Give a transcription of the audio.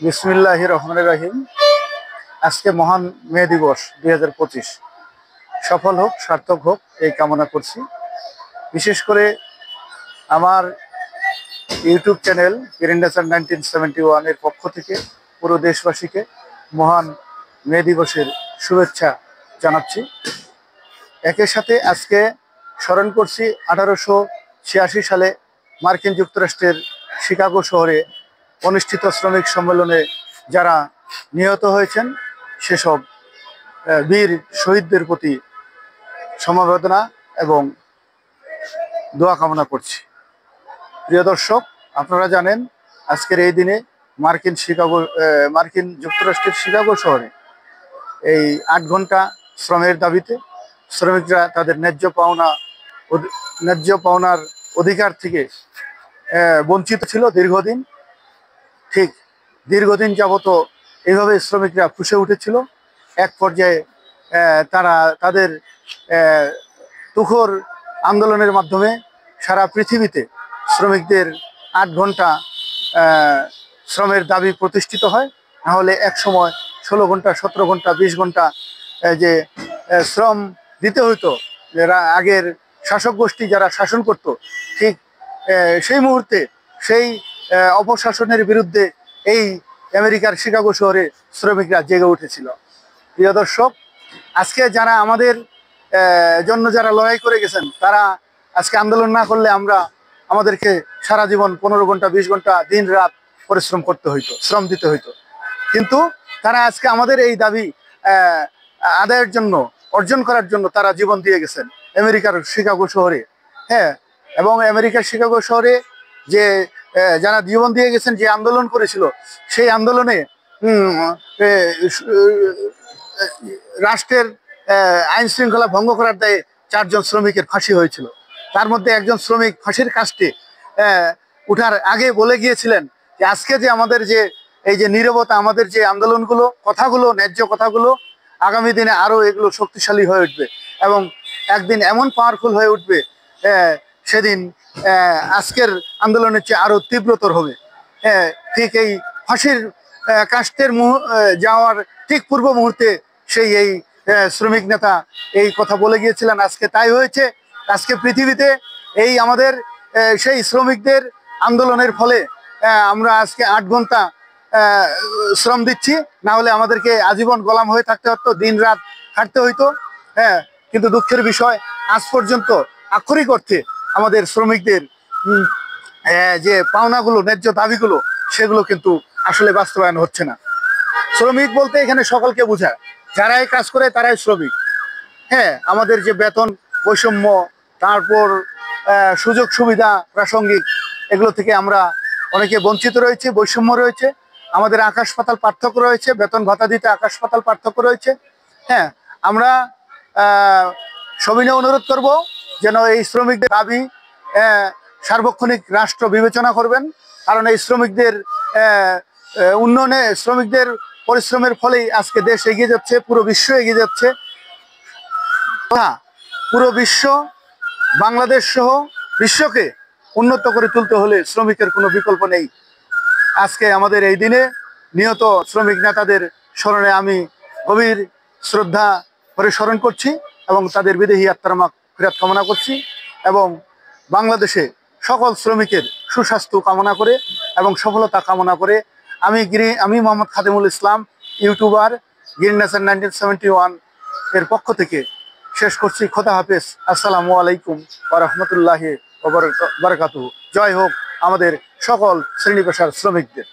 বিসমিল্লাহির রহমানির রহিম। আজকে মহান মে দিবস 2025 সফল হোক, সার্থক হোক এই কামনা করছি। বিশেষ করে আমার ইউটিউব চ্যানেল গ্রিন নেচার 1971 এর পক্ষ থেকে পুরো দেশবাসীকে মহান মে দিবসের শুভেচ্ছা জানাচ্ছি। একের সাথে আজকে স্মরণ করছি 1886 সালে মার্কিন যুক্তরাষ্ট্রের শিকাগো শহরে অনুষ্ঠিত শ্রমিক সম্মেলনে যারা নিহত হয়েছেন সেসব বীর শহীদদের প্রতি সমবেদনা এবং দোয়া কামনা করছি। প্রিয় দর্শক, আপনারা জানেন আজকের এই দিনে মার্কিন যুক্তরাষ্ট্রের শিকাগো শহরে এই 8 ঘন্টা শ্রমের দাবিতে শ্রমিকরা তাদের ন্যায্য পাওনার অধিকার থেকে বঞ্চিত ছিল দীর্ঘদিন। ঠিক দীর্ঘদিন যাবত এইভাবে শ্রমিকরা ফুঁসে উঠেছিল। এক পর্যায়ে তারা তাদের তুখোর আন্দোলনের মাধ্যমে সারা পৃথিবীতে শ্রমিকদের 8 ঘন্টা শ্রমের দাবি প্রতিষ্ঠিত হয়। নাহলে এক সময় 16 ঘন্টা, 17 ঘন্টা, 20 ঘন্টা যে শ্রম দিতে হইতো আগের শাসক গোষ্ঠী যারা শাসন করত, ঠিক সেই মুহূর্তে সেই অপশাসনের বিরুদ্ধে এই আমেরিকার শিকাগো শহরে শ্রমিকরা জেগে উঠেছিল। প্রিয় দর্শক, আজকে যারা আমাদের জন্য যারা লড়াই করে গেছেন তারা আজকে আন্দোলন না করলে আমাদেরকে সারা জীবন 15 ঘন্টা 20 ঘন্টা দিন রাত পরিশ্রম করতে হইতো, শ্রম দিতে হইতো। কিন্তু তারা আজকে আমাদের এই দাবি আদায়ের জন্য, অর্জন করার জন্য তারা জীবন দিয়ে গেছেন আমেরিকার শিকাগো শহরে। হ্যাঁ, এবং আমেরিকার শিকাগো শহরে যে যারা জীবন দিয়ে গেছেন, যে আন্দোলন করেছিল, সেই আন্দোলনে রাষ্ট্রের আইন শৃঙ্খলা ভঙ্গ করার দায়ে 4 জন শ্রমিকের ফাঁসি হয়েছিল। তার মধ্যে একজন শ্রমিক ফাঁসির কাস্টে উঠার আগে বলে গিয়েছিলেন যে আজকে যে আমাদের যে এই যে নীরবতা, আমাদের যে আন্দোলনগুলো, কথাগুলো, ন্যায্য কথাগুলো, আগামী দিনে আরো এগুলো শক্তিশালী হয়ে উঠবে এবং একদিন এমন পাওয়ারফুল হয়ে উঠবে, সেদিন আজকের আন্দোলনের চেয়ে আরো তীব্রতর হবে। ঠিক এই ফাঁসির কাস্টের যাওয়ার ঠিক পূর্ব মুহূর্তে এই শ্রমিক নেতা এই কথা বলে গিয়েছিলেন। আজকে তাই হয়েছে। আজকে পৃথিবীতে এই আমাদের সেই শ্রমিকদের আন্দোলনের ফলে আমরা আজকে 8 ঘন্টা শ্রম দিচ্ছি, না হলে আমাদেরকে আজীবন গোলাম হয়ে থাকতে হতো, দিন রাত খাটতে হইতো। কিন্তু দুঃখের বিষয়, আজ পর্যন্ত আক্ষরিক অর্থে আমাদের শ্রমিকদের যে পাওনাগুলো, ন্যায্য দাবিগুলো, সেগুলো কিন্তু আসলে বাস্তবায়ন হচ্ছে না। শ্রমিক বলতে এখানে সকলকে বোঝায়, যারাই কাজ করে তারাই শ্রমিক। আমাদের যে বেতন বৈষম্য, তারপর সুযোগ সুবিধা প্রাসঙ্গিক, এগুলো থেকে আমরা অনেকে বঞ্চিত রয়েছে, বৈষম্য রয়েছে, আমাদের আকাশ পাতাল পার্থক্য রয়েছে, বেতন ভাতা দিতে আকাশ পাতাল পার্থক্য রয়েছে। আমরা সবিনয় অনুরোধ করব যেন এই শ্রমিকদের দাবি সার্বক্ষণিক রাষ্ট্র বিবেচনা করবেন। কারণ এই শ্রমিকদের উন্নয়নে, শ্রমিকদের পরিশ্রমের ফলেই আজকে দেশ এগিয়ে যাচ্ছে, পুরো বিশ্ব এগিয়ে যাচ্ছে। পুরো বিশ্ব, বাংলাদেশ সহ বিশ্বকে উন্নত করে তুলতে হলে শ্রমিকের কোনো বিকল্প নেই। আজকে আমাদের এই দিনে নিহত শ্রমিক নেতাদের স্মরণে আমি গভীর শ্রদ্ধা করে স্মরণ করছি এবং তাদের বিদেহী আত্মার ফেরত কামনা করছি এবং বাংলাদেশে সকল শ্রমিকের সুস্বাস্থ্য কামনা করে এবং সফলতা কামনা করে আমি মোহাম্মদ খাদিমুল ইসলাম, ইউটিউবার, গ্রিন নেচার 1971 এর পক্ষ থেকে শেষ করছি। খোদা হাফেজ। আসসালামু আলাইকুম ওয়া রাহমাতুল্লাহি ওয়া বারাকাতুহু। জয় হোক আমাদের সকল শ্রেণী পেশার শ্রমিকদের।